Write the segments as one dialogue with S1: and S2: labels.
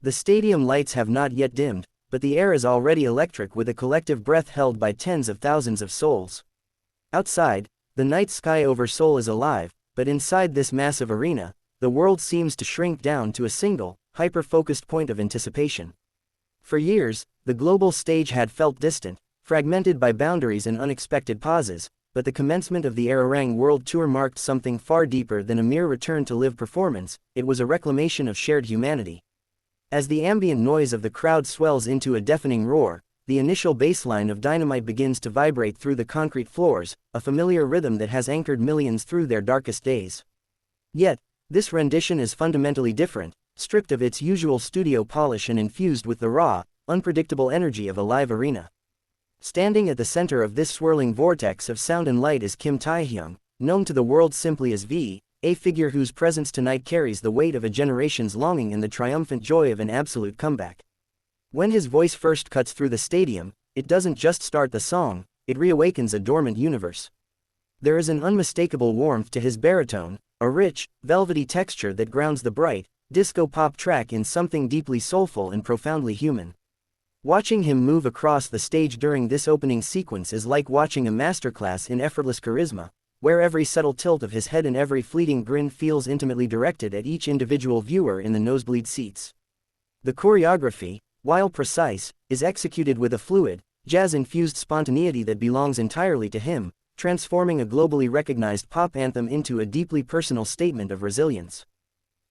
S1: The stadium lights have not yet dimmed, but the air is already electric with a collective breath held by tens of thousands of souls. Outside, the night sky over Seoul is alive, but inside this massive arena, the world seems to shrink down to a single, hyper-focused point of anticipation. For years, the global stage had felt distant, fragmented by boundaries and unexpected pauses, but the commencement of the ARIRANG World Tour marked something far deeper than a mere return to live performance. It was a reclamation of shared humanity. As the ambient noise of the crowd swells into a deafening roar, the initial bass line of Dynamite begins to vibrate through the concrete floors, a familiar rhythm that has anchored millions through their darkest days. Yet, this rendition is fundamentally different, stripped of its usual studio polish and infused with the raw, unpredictable energy of a live arena. Standing at the center of this swirling vortex of sound and light is Kim Taehyung, known to the world simply as V, a figure whose presence tonight carries the weight of a generation's longing and the triumphant joy of an absolute comeback. When his voice first cuts through the stadium, it doesn't just start the song, it reawakens a dormant universe. There is an unmistakable warmth to his baritone, a rich, velvety texture that grounds the bright, disco-pop track in something deeply soulful and profoundly human. Watching him move across the stage during this opening sequence is like watching a masterclass in effortless charisma, where every subtle tilt of his head and every fleeting grin feels intimately directed at each individual viewer in the nosebleed seats. The choreography, while precise, is executed with a fluid, jazz-infused spontaneity that belongs entirely to him, transforming a globally recognized pop anthem into a deeply personal statement of resilience.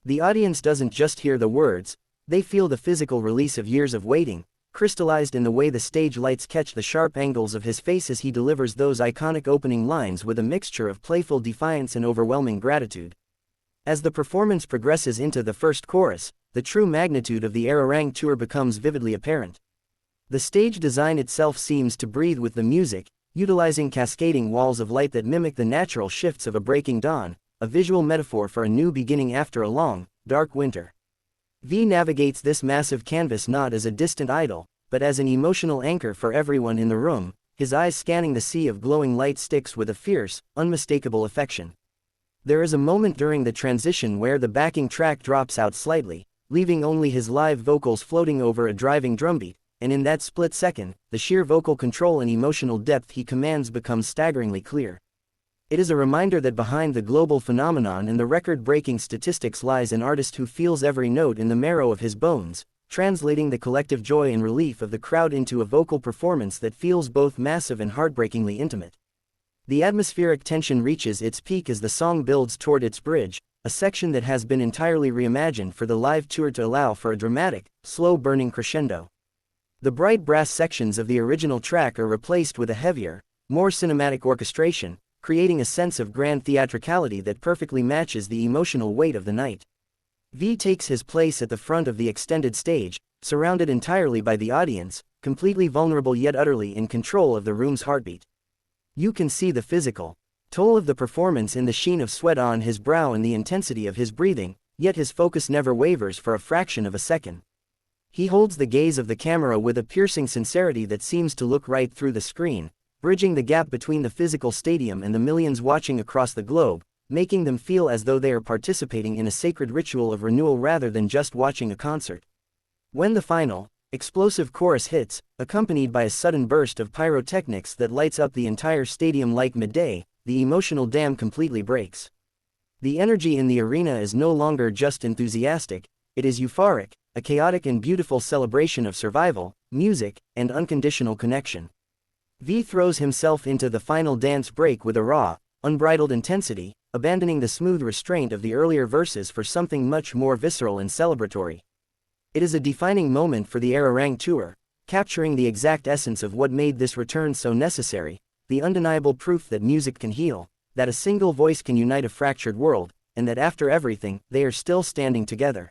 S1: The audience doesn't just hear the words, they feel the physical release of years of waiting, crystallized in the way the stage lights catch the sharp angles of his face as he delivers those iconic opening lines with a mixture of playful defiance and overwhelming gratitude. As the performance progresses into the first chorus, the true magnitude of the ARIRANG tour becomes vividly apparent. The stage design itself seems to breathe with the music, utilizing cascading walls of light that mimic the natural shifts of a breaking dawn, a visual metaphor for a new beginning after a long, dark winter. V navigates this massive canvas not as a distant idol, but as an emotional anchor for everyone in the room, his eyes scanning the sea of glowing light sticks with a fierce, unmistakable affection. There is a moment during the transition where the backing track drops out slightly, leaving only his live vocals floating over a driving drumbeat, and in that split second, the sheer vocal control and emotional depth he commands becomes staggeringly clear. It is a reminder that behind the global phenomenon and the record-breaking statistics lies an artist who feels every note in the marrow of his bones, translating the collective joy and relief of the crowd into a vocal performance that feels both massive and heartbreakingly intimate. The atmospheric tension reaches its peak as the song builds toward its bridge, a section that has been entirely reimagined for the live tour to allow for a dramatic, slow-burning crescendo. The bright brass sections of the original track are replaced with a heavier, more cinematic orchestration, creating a sense of grand theatricality that perfectly matches the emotional weight of the night. V takes his place at the front of the extended stage, surrounded entirely by the audience, completely vulnerable yet utterly in control of the room's heartbeat. You can see the physical toll of the performance in the sheen of sweat on his brow and the intensity of his breathing, yet his focus never wavers for a fraction of a second. He holds the gaze of the camera with a piercing sincerity that seems to look right through the screen, bridging the gap between the physical stadium and the millions watching across the globe, making them feel as though they are participating in a sacred ritual of renewal rather than just watching a concert. When the final, explosive chorus hits, accompanied by a sudden burst of pyrotechnics that lights up the entire stadium like midday, the emotional dam completely breaks. The energy in the arena is no longer just enthusiastic, it is euphoric, a chaotic and beautiful celebration of survival, music, and unconditional connection. V throws himself into the final dance break with a raw, unbridled intensity, abandoning the smooth restraint of the earlier verses for something much more visceral and celebratory. It is a defining moment for the ARIRANG tour, capturing the exact essence of what made this return so necessary, the undeniable proof that music can heal, that a single voice can unite a fractured world, and that after everything, they are still standing together.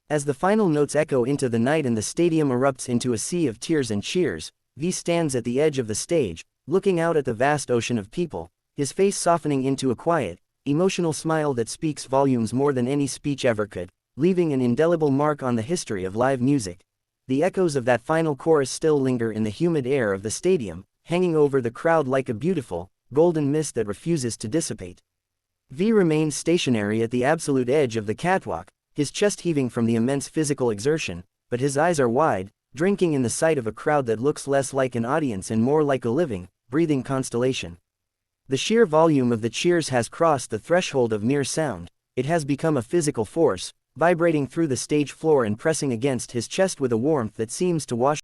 S1: As the final notes echo into the night and the stadium erupts into a sea of tears and cheers, V stands at the edge of the stage, looking out at the vast ocean of people, his face softening into a quiet, emotional smile that speaks volumes more than any speech ever could, leaving an indelible mark on the history of live music. The echoes of that final chorus still linger in the humid air of the stadium, hanging over the crowd like a beautiful, golden mist that refuses to dissipate. V remains stationary at the absolute edge of the catwalk, his chest heaving from the immense physical exertion, but his eyes are wide, drinking in the sight of a crowd that looks less like an audience and more like a living, breathing constellation. The sheer volume of the cheers has crossed the threshold of mere sound. It has become a physical force, vibrating through the stage floor and pressing against his chest with a warmth that seems to wash